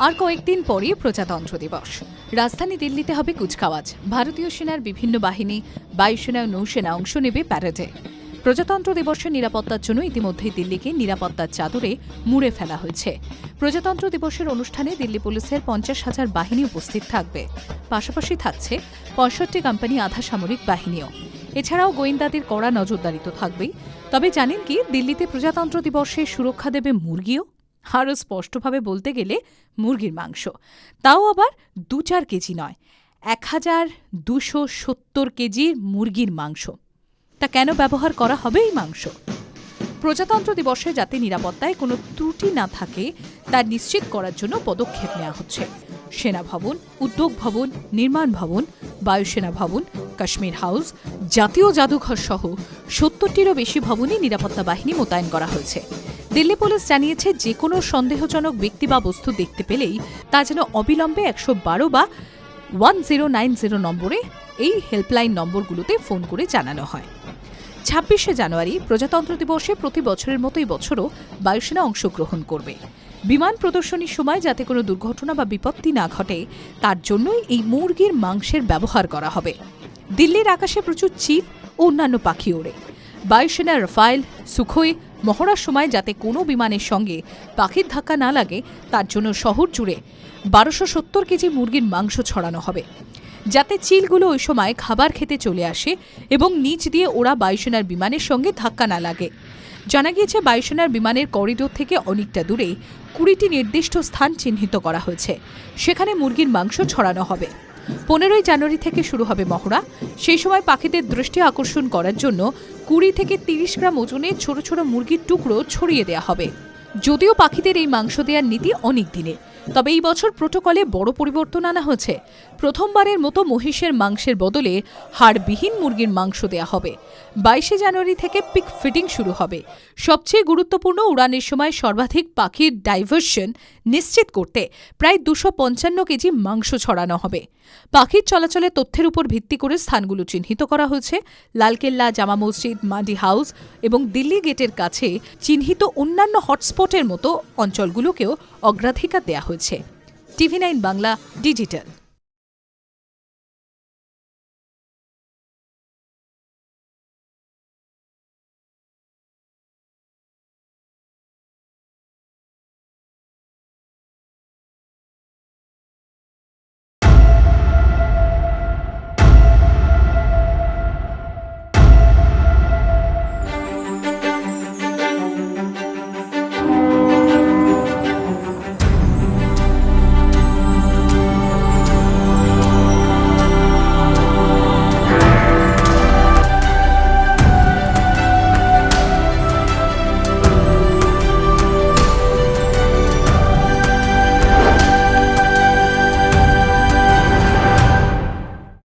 আর কয়েকদিন পরই প্রজাতন্ত্র দিবস। রাজধানী দিল্লিতে হবে কুচকাওয়াজ। ভারতীয় সেনার বিভিন্ন বাহিনী, বায়ুসেনা ও নৌসেনা অংশ নেবে প্যারেডে। প্রজাতন্ত্র দিবসের নিরাপত্তার জন্য ইতিমধ্যেই দিল্লিকে নিরাপত্তার চাদরে মুড়ে ফেলা হয়েছে। প্রজাতন্ত্র দিবসের অনুষ্ঠানে দিল্লি পুলিশের 50,000 বাহিনী উপস্থিত থাকবে। পাশাপাশি থাকছে 65 কোম্পানি আধা সামরিক বাহিনীও। এছাড়াও গোয়েন্দাদের কড়া নজরদারি তো থাকবেই। তবে জানেন কি, দিল্লিতে প্রজাতন্ত্র দিবসে সুরক্ষা দেবে মুরগিও। আরও স্পষ্টভাবে বলতে গেলে মুরগির মাংস, তাও আবার 2-4 কেজি নয়, 1270 কেজির মুরগির মাংস। তা কেন ব্যবহার করা হবে এই মাংস? প্রজাতন্ত্র দিবসে যাতে নিরাপত্তায় কোনো ত্রুটি না থাকে তা নিশ্চিত করার জন্য পদক্ষেপ নেওয়া হচ্ছে। সেনা ভবন, উদ্যোগ ভবন, নির্মাণ ভবন, বায়ুসেনা ভবন, কাশ্মীর হাউস, জাতীয় জাদুঘর সহ 70টিরও বেশি ভবনে নিরাপত্তা বাহিনী মোতায়েন করা হয়েছে। দিল্লি পুলিশ জানিয়েছে, যে কোনো সন্দেহজনক ব্যক্তি বা বস্তু দেখতে পেলেই তা যেন অবিলম্বে 112 বা 1090 নম্বরে, এই হেল্পলাইন নম্বরগুলোতে ফোন করে জানানো হয়। 26শে জানুয়ারি প্রজাতন্ত্র দিবসে প্রতি বছরের মতো এই বছরও বায়ুসেনা অংশগ্রহণ করবে। বিমান প্রদর্শনীর সময় যাতে কোনো দুর্ঘটনা বা বিপত্তি না ঘটে তার জন্যই এই মুরগির মাংসের ব্যবহার করা হবে। দিল্লির আকাশে প্রচুর চিল ও অন্যান্য পাখি ওড়ে। বায়ুসেনা রাফায়েল, সুখোই মহড়ার সময় যাতে কোনো বিমানের সঙ্গে পাখির ধাক্কা না লাগে তার জন্য শহর জুড়ে 1270 কেজি মুরগির মাংস ছড়ানো হবে, যাতে চিলগুলো ওই সময় খাবার খেতে চলে আসে এবং নিচ দিয়ে ওরা বায়ুসেনার বিমানের সঙ্গে ধাক্কা না লাগে। জানা গিয়েছে, বায়ুসেনার বিমানের করিডোর থেকে অনেকটা দূরে 20টি নির্দিষ্ট স্থান চিহ্নিত করা হয়েছে, সেখানে মুরগির মাংস ছড়ানো হবে। 15ই জানুয়ারি থেকে শুরু হবে মহড়া। সেই সময় পাখিদের দৃষ্টি আকর্ষণ করার জন্য 20 থেকে 30 গ্রাম ওজনের ছোট ছোট মুরগির টুকরো ছড়িয়ে দেওয়া হবে। যদিও পাখিদের এই মাংস দেওয়ার নীতি অনেক দিনের, তবে এই বছর প্রোটোকলে বড় পরিবর্তন আনা হয়েছে। প্রথমবারের মতো মহিষের মাংসের বদলে হাড়বিহীন মুরগির মাংস দেয়া হবে। 22শে জানুয়ারি থেকে পিক ফিটিং শুরু হবে। সবচেয়ে গুরুত্বপূর্ণ, উড়ানের সময় সর্বাধিক পাখির ডাইভার্সন নিশ্চিত করতে প্রায় 255 কেজি মাংস ছড়ানো হবে। পাখির চলাচলের তথ্যের উপর ভিত্তি করে স্থানগুলো চিহ্নিত করা হয়েছে। লালকেল্লা, জামা মসজিদ, মান্ডি হাউস এবং দিল্লি গেটের কাছে চিহ্নিত অন্যান্য হটস্পটের মতো অঞ্চলগুলোকেও অগ্রাধিকার দেওয়া হয়েছে। TV9 Bangla digital.